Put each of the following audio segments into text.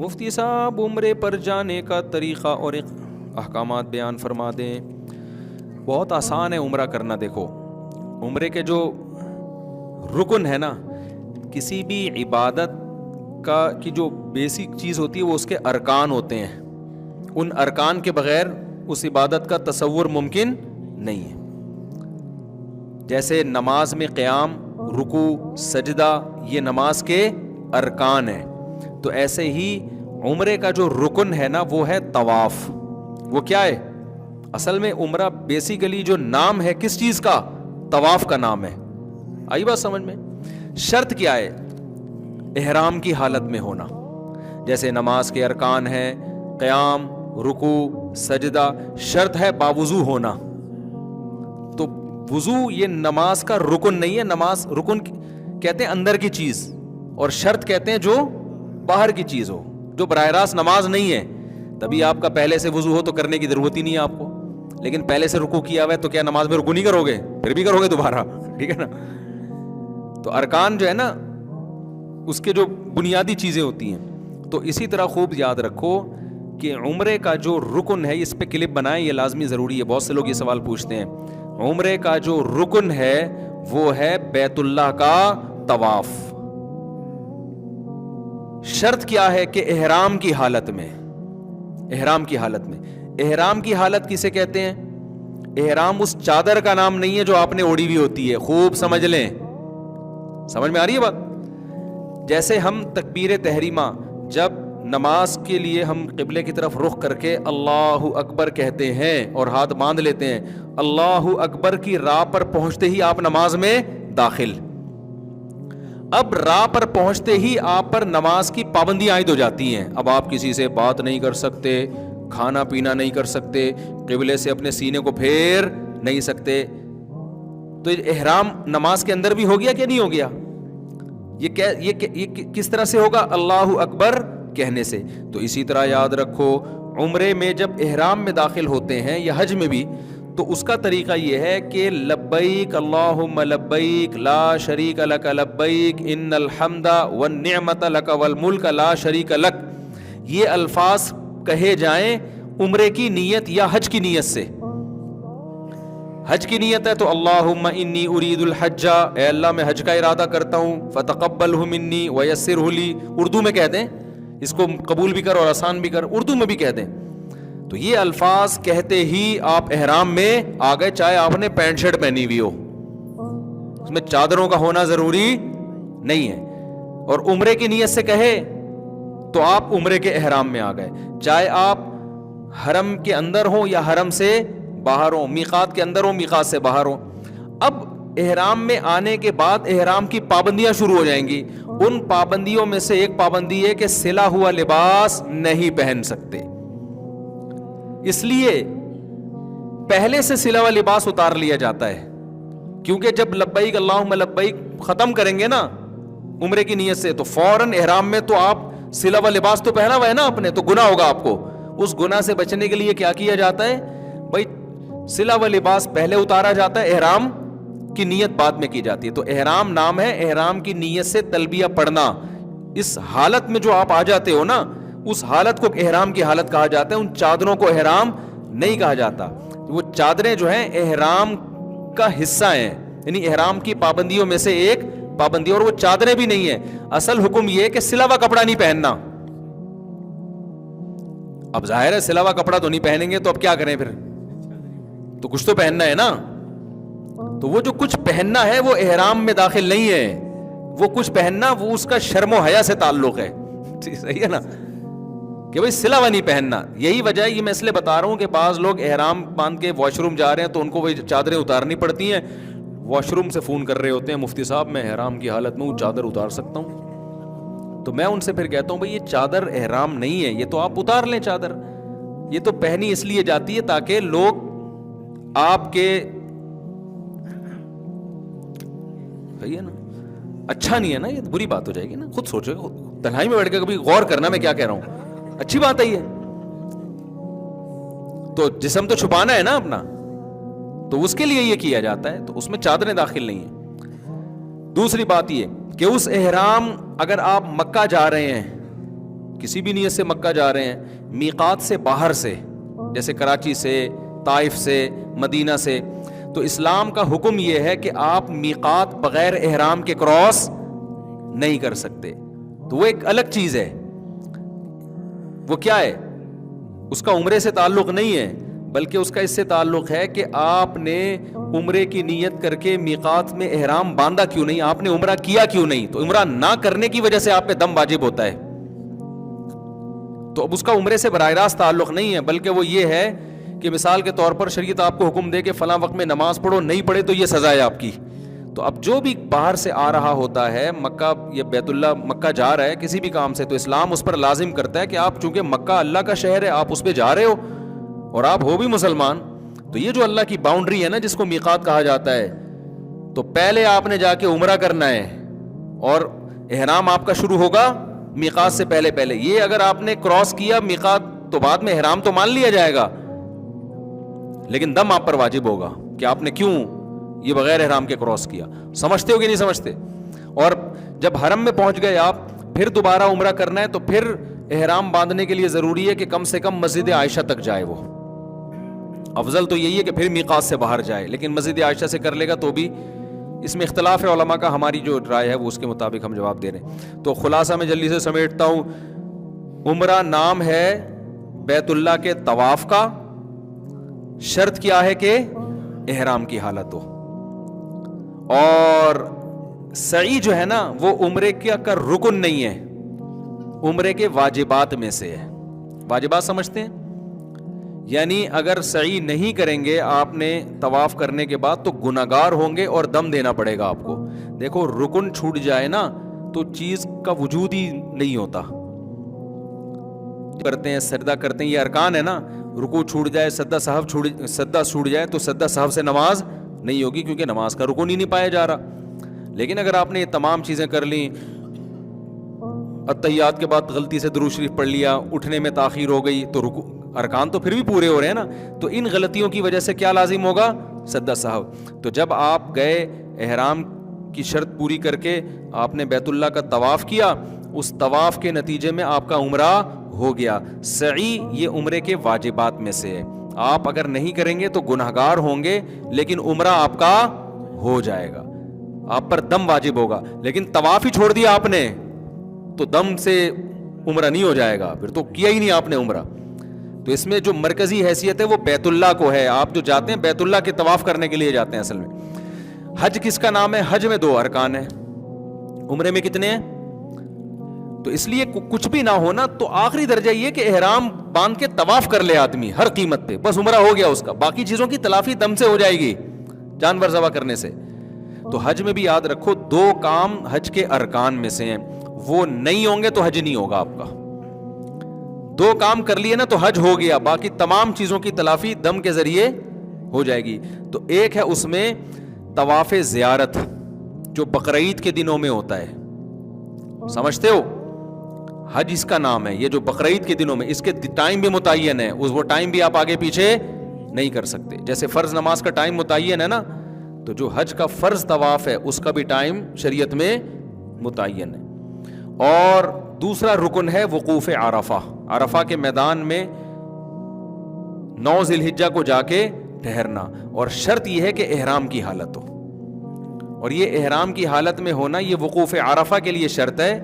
مفتی صاحب عمرے پر جانے کا طریقہ اور احکامات بیان فرما دیں. بہت آسان ہے عمرہ کرنا. دیکھو عمرے کے جو رکن ہے نا, کسی بھی عبادت کی جو بیسک چیز ہوتی ہے وہ اس کے ارکان ہوتے ہیں. ان ارکان کے بغیر اس عبادت کا تصور ممکن نہیں ہے. جیسے نماز میں قیام, رکوع, سجدہ, یہ نماز کے ارکان ہیں, تو ایسے ہی عمرے کا جو رکن ہے نا وہ ہے طواف. وہ کیا ہے؟ اصل میں عمرہ بیسیکلی جو نام ہے کس چیز کا؟ طواف کا نام ہے. آئی بات سمجھ میں؟ شرط کیا ہے؟ احرام کی حالت میں ہونا. جیسے نماز کے ارکان ہیں قیام, رکوع, سجدہ, شرط ہے باوضو ہونا. تو وضو یہ نماز کا رکن نہیں ہے. نماز رکن کہتے ہیں اندر کی چیز, اور شرط کہتے ہیں جو باہر کی چیز ہو, جو براہ راست نماز نہیں ہے. تبھی آپ کا پہلے سے وضو ہو تو کرنے کی ضرورت ہی نہیں ہے آپ کو. لیکن پہلے سے رکوع کیا ہوا ہے تو کیا نماز میں رکوع نہیں کرو گے؟ پھر بھی کرو گے دوبارہ, ٹھیک ہے نا. تو ارکان جو ہے نا اس کے جو بنیادی چیزیں ہوتی ہیں. تو اسی طرح خوب یاد رکھو کہ عمرے کا جو رکن ہے, اس پہ کلپ بنائیں, یہ لازمی ضروری ہے. بہت سے لوگ یہ سوال پوچھتے ہیں. عمرے کا جو رکن ہے وہ ہے بیت اللہ کا طواف. شرط کیا ہے کہ احرام کی حالت میں. احرام کی حالت میں. احرام کی حالت کسے کہتے ہیں؟ احرام اس چادر کا نام نہیں ہے جو آپ نے اوڑھی ہوئی ہوتی ہے. خوب سمجھ لیں. سمجھ میں آ رہی ہے بات؟ جیسے ہم تکبیر تحریمہ جب نماز کے لیے ہم قبلے کی طرف رخ کر کے اللہ اکبر کہتے ہیں اور ہاتھ باندھ لیتے ہیں, اللہ اکبر کی راہ پر پہنچتے ہی آپ نماز میں داخل. اب راہ پر پہنچتے ہی آپ پر نماز کی پابندیاں عائد ہو جاتی ہیں. اب آپ کسی سے بات نہیں کر سکتے, کھانا پینا نہیں کر سکتے, قبلے سے اپنے سینے کو پھیر نہیں سکتے. تو احرام نماز کے اندر بھی ہو گیا کہ نہیں ہو گیا؟ یہ کس طرح سے ہوگا؟ اللہ اکبر کہنے سے. تو اسی طرح یاد رکھو عمرے میں جب احرام میں داخل ہوتے ہیں یا حج میں بھی, تو اس کا طریقہ یہ ہے کہ لبیک اللہم لبیک لا شریک لک لبیک ان الحمد والنعمت لک والملک لا شریک لک. یہ الفاظ کہے جائیں عمرے کی نیت یا حج کی نیت سے. حج کی نیت ہے تو اللہم انی ارید الحج, اے اللہ میں حج کا ارادہ کرتا ہوں, فتقبلہ منی ویسرہ لی. اردو میں کہہ دیں, اس کو قبول بھی کر اور آسان بھی کر, اردو میں بھی کہہ دیں. تو یہ الفاظ کہتے ہی آپ احرام میں آ گئے, چاہے آپ نے پینٹ شرٹ پہنی ہوئی ہو, اس میں چادروں کا ہونا ضروری نہیں ہے. اور عمرے کی نیت سے کہے تو آپ عمرے کے احرام میں آ گئے, چاہے آپ حرم کے اندر ہوں یا حرم سے باہر ہوں, میقات کے اندر ہوں میقات سے باہر ہوں. اب احرام میں آنے کے بعد احرام کی پابندیاں شروع ہو جائیں گی. ان پابندیوں میں سے ایک پابندی ہے کہ سلا ہوا لباس نہیں پہن سکتے. اس لیے پہلے سے سلا ہوا لباس اتار لیا جاتا ہے, کیونکہ جب لبیک اللہم لبیک ختم کریں گے نا عمرے کی نیت سے, تو فوراً احرام میں تو آپ سلا ہوا لباس تو پہنا ہوا ہے نا آپ نے, تو گناہ ہوگا آپ کو. اس گناہ سے بچنے کے لیے کیا کیا جاتا ہے بھائی؟ سلا ہوا لباس پہلے اتارا جاتا ہے, احرام کی نیت بعد میں کی جاتی ہے. تو احرام نام ہے, احرام کی نیت سے تلبیہ پڑھنا. اس حالت میں جو آپ آ جاتے ہو نا, اس حالت کو احرام کی حالت کہا جاتا ہے. ان چادروں کو احرام نہیں کہا جاتا. وہ چادریں جو ہیں احرام کا حصہ ہیں, یعنی احرام کی پابندیوں میں سے ایک پابندی, اور وہ چادریں بھی نہیں ہیں. اصل حکم یہ ہے کہ سلا ہوا کپڑا نہیں پہننا. اب ظاہر ہے سلا ہوا کپڑا تو نہیں پہنیں گے تو اب کیا کریں پھر؟ تو کچھ تو پہننا ہے نا. تو وہ جو کچھ پہننا ہے وہ احرام میں داخل نہیں ہے. وہ کچھ پہننا وہ اس کا شرم و حیا سے تعلق ہے. صحیح ہے نا, کہ بھائی سلا ہوا نہیں پہننا. یہی وجہ ہے, یہ میں اس لیے بتا رہا ہوں کہ بعض لوگ احرام باندھ کے واش روم جا رہے ہیں تو ان کو وہی چادریں اتارنی پڑتی ہیں. واش روم سے فون کر رہے ہوتے ہیں, مفتی صاحب میں احرام کی حالت میں ہوں, چادر اتار سکتا ہوں؟ تو میں ان سے پھر کہتا ہوں بھائی یہ چادر احرام نہیں ہے, یہ تو آپ اتار لیں چادر. یہ تو پہنی اس لیے جاتی ہے تاکہ لوگ آپ کے, صحیح ہے نا, اچھا نہیں ہے نا, یہ بری بات ہو جائے گی نا. خود سوچو, تنہائی میں بیٹھ کے کبھی غور کرنا میں کیا کہہ رہا ہوں. اچھی بات ہے یہ. تو جسم تو چھپانا ہے نا اپنا, تو اس کے لیے یہ کیا جاتا ہے. تو اس میں چادریں داخل نہیں ہیں. دوسری بات یہ کہ اس احرام, اگر آپ مکہ جا رہے ہیں کسی بھی نیت سے مکہ جا رہے ہیں، میقات سے باہر سے، جیسے کراچی سے، طائف سے، مدینہ سے، تو اسلام کا حکم یہ ہے کہ آپ میقات بغیر احرام کے کراس نہیں کر سکتے. تو وہ ایک الگ چیز ہے. وہ کیا ہے؟ اس کا عمرے سے تعلق نہیں ہے، بلکہ اس کا اس سے تعلق ہے کہ آپ نے عمرے کی نیت کر کے میقات میں احرام باندھا کیوں نہیں، آپ نے عمرہ کیا کیوں نہیں. تو عمرہ نہ کرنے کی وجہ سے آپ پہ دم واجب ہوتا ہے. تو اب اس کا عمرے سے براہ راست تعلق نہیں ہے، بلکہ وہ یہ ہے کہ مثال کے طور پر شریعت آپ کو حکم دے کہ فلاں وقت میں نماز پڑھو، نہیں پڑھے تو یہ سزا ہے آپ کی. تو اب جو بھی باہر سے آ رہا ہوتا ہے مکہ یا بیت اللہ، مکہ جا رہا ہے کسی بھی کام سے، تو اسلام اس پر لازم کرتا ہے کہ آپ چونکہ مکہ اللہ کا شہر ہے، آپ اس پہ جا رہے ہو اور آپ ہو بھی مسلمان، تو یہ جو اللہ کی باؤنڈری ہے نا جس کو میقات کہا جاتا ہے، تو پہلے آپ نے جا کے عمرہ کرنا ہے اور احرام آپ کا شروع ہوگا میقات سے پہلے. یہ اگر آپ نے کراس کیا میقات تو بعد میں احرام تو مان لیا جائے گا، لیکن دم آپ پر واجب ہوگا کہ آپ نے کیوں یہ بغیر احرام کے کراس کیا. سمجھتے ہو کہ نہیں سمجھتے؟ اور جب حرم میں پہنچ گئے آپ، پھر دوبارہ عمرہ کرنا ہے، تو پھر احرام باندھنے کے لیے ضروری ہے کہ کم سے کم مسجد عائشہ تک جائے. وہ افضل تو یہی ہے کہ پھر میقات سے باہر جائے، لیکن مسجد عائشہ سے کر لے گا تو بھی اس میں اختلاف ہے علماء کا. ہماری جو رائے ہے وہ اس کے مطابق ہم جواب دے رہے ہیں. تو خلاصہ میں جلدی سے سمیٹتا ہوں. عمرہ نام ہے بیت اللہ کے طواف کا، شرط کیا ہے کہ احرام کی حالت ہو. اور سعی جو ہے نا وہ عمرے کا رکن نہیں ہے، عمرے کے واجبات میں سے ہے. واجبات سمجھتے ہیں؟ یعنی اگر سعی نہیں کریں گے آپ نے طواف کرنے کے بعد تو گناہگار ہوں گے اور دم دینا پڑے گا آپ کو. دیکھو رکن چھوٹ جائے نا تو چیز کا وجود ہی نہیں ہوتا. کرتے ہیں سجدہ کرتے ہیں، یہ ارکان ہے نا. رکوع چھوٹ جائے، سجدہ چھوٹ جائے تو سجدہ سہو سے نماز نہیں ہوگی، کیونکہ نماز کا رکن ہی نہیں پایا جا رہا. لیکن اگر آپ نے یہ تمام چیزیں کر لیں، اتحیات کے بعد غلطی سے درود شریف پڑھ لیا، اٹھنے میں تاخیر ہو گئی، تو ارکان تو پھر بھی پورے ہو رہے ہیں نا. تو ان غلطیوں کی وجہ سے کیا لازم ہوگا؟ سجدہ سہو. تو جب آپ گئے احرام کی شرط پوری کر کے آپ نے بیت اللہ کا طواف کیا، اس طواف کے نتیجے میں آپ کا عمرہ ہو گیا. سعی یہ عمرے کے واجبات میں سے ہے. آپ اگر نہیں کریں گے تو گناہگار ہوں گے، لیکن عمرہ آپ کا ہو جائے گا، آپ پر دم واجب ہوگا. لیکن طواف ہی چھوڑ دیا آپ نے تو دم سے عمرہ نہیں ہو جائے گا، پھر تو کیا ہی نہیں آپ نے عمرہ. تو اس میں جو مرکزی حیثیت ہے وہ بیت اللہ کو ہے. آپ جو جاتے ہیں بیت اللہ کے طواف کرنے کے لیے جاتے ہیں اصل میں. حج کس کا نام ہے؟ حج میں 2 ارکان ہیں، عمرے میں کتنے ہیں؟ تو اس لیے کچھ بھی نہ ہونا تو آخری درجہ یہ کہ احرام باندھ کے طواف کر لے آدمی ہر قیمت پہ، بس عمرہ ہو گیا اس کا. باقی چیزوں کی تلافی دم سے ہو جائے گی، جانور ذبح کرنے سے. تو حج میں بھی یاد رکھو 2 کام حج کے ارکان میں سے ہیں، وہ نہیں ہوں گے تو حج نہیں ہوگا آپ کا. 2 کام کر لیے نا تو حج ہو گیا، باقی تمام چیزوں کی تلافی دم کے ذریعے ہو جائے گی. تو ایک ہے اس میں طواف زیارت جو بقرعید کے دنوں میں ہوتا ہے، سمجھتے ہو؟ حج اس کا نام ہے. یہ جو بقرعید کے دنوں میں، اس کے ٹائم بھی متعین ہے، وہ ٹائم بھی آپ آگے پیچھے نہیں کر سکتے. جیسے فرض نماز کا ٹائم متعین ہے نا، تو جو حج کا فرض طواف ہے اس کا بھی ٹائم شریعت میں متعین ہے. اور دوسرا رکن ہے وقوف عرفہ. عرفہ کے میدان میں 9 ذی الحجہ کو جا کے ٹھہرنا، اور شرط یہ ہے کہ احرام کی حالت ہو. اور یہ احرام کی حالت میں ہونا یہ وقوف عرفہ کے لیے شرط ہے،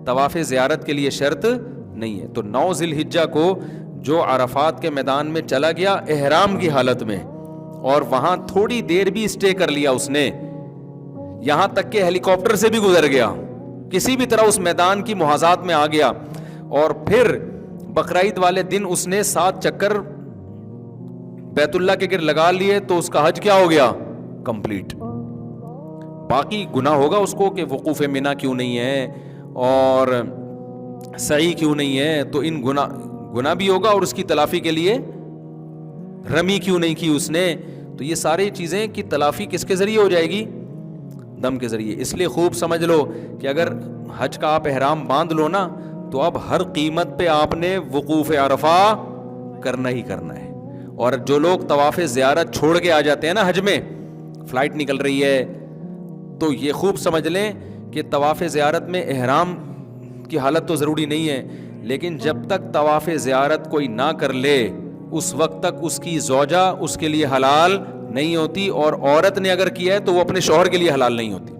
طواف زیارت کے لیے شرط نہیں ہے. تو 9 ذی الحجہ کو جو عرفات کے میدان میں چلا گیا احرام کی حالت میں، اور وہاں تھوڑی دیر بھی اسٹے کر لیا اس نے، یہاں تک کہ ہیلی کاپٹر سے بھی گزر گیا، کسی بھی طرح اس میدان کی محاذات میں آ گیا، اور پھر بقرعید والے دن اس نے 7 چکر بیت اللہ کے گرد لگا لیے، تو اس کا حج کیا ہو گیا؟ کمپلیٹ. باقی گناہ ہوگا اس کو کہ وقوف منی کیوں نہیں ہے اور سعی کیوں نہیں ہے، تو ان گناہ بھی ہوگا، اور اس کی تلافی کے لیے رمی کیوں نہیں کی اس نے. تو یہ ساری چیزیں کی تلافی کس کے ذریعے ہو جائے گی؟ دم کے ذریعے. اس لیے خوب سمجھ لو کہ اگر حج کا آپ احرام باندھ لو نا تو اب ہر قیمت پہ آپ نے وقوف عرفہ کرنا ہی کرنا ہے. اور جو لوگ طواف زیارت چھوڑ کے آ جاتے ہیں نا حج میں، فلائٹ نکل رہی ہے، تو یہ خوب سمجھ لیں کہ طواف زیارت میں احرام کی حالت تو ضروری نہیں ہے، لیکن جب تک طواف زیارت کوئی نہ کر لے اس وقت تک اس کی زوجہ اس کے لیے حلال نہیں ہوتی, اور عورت نے اگر کیا ہے تو وہ اپنے شوہر کے لیے حلال نہیں ہوتی.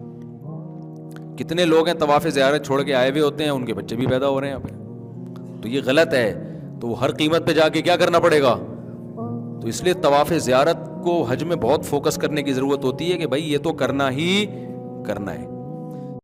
کتنے لوگ ہیں طواف زیارت چھوڑ کے آئے ہوئے ہوتے ہیں, ان کے بچے بھی پیدا ہو رہے ہیں یہاں پہ, تو یہ غلط ہے. تو وہ ہر قیمت پہ جا کے کیا کرنا پڑے گا؟ تو اس لیے طواف زیارت کو حج میں بہت فوکس کرنے کی ضرورت ہوتی ہے کہ بھائی یہ تو کرنا ہی کرنا ہے.